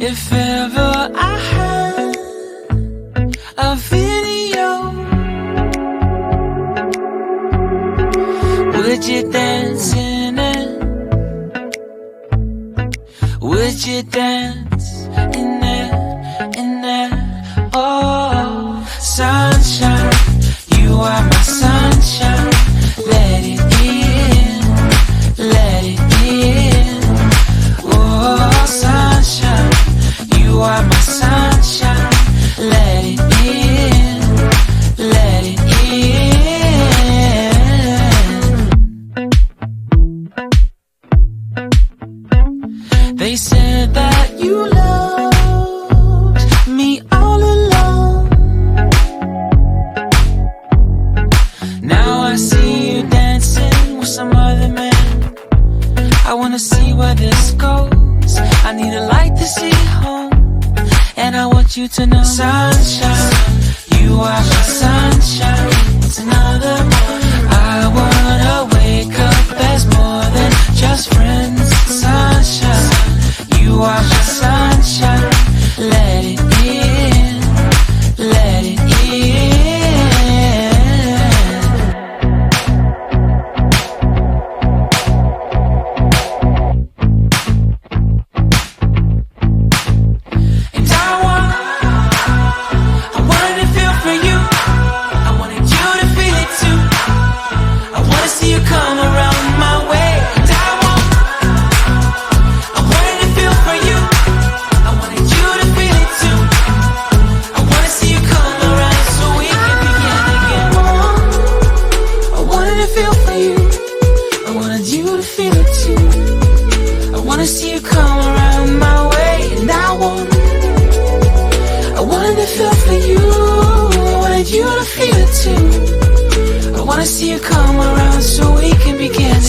If ever I had a video, would you dance in it? Would you dance in it, in it? Oh, sunshine, you are my sunshine. Let it in, let it in. Oh, sunshine, you are my sunshine. Let it in, let it in. They said that you loved me all along. Now I see you dancing with some other man. I wanna see where this goes. I need a light to see home, and I want you to know, sunshine, you are my sunshine. It's another morning. I wanna wake up as more than just friends. Sunshine, you are my sunshine. Let it in, let it in. I wanna see you come around so we can begin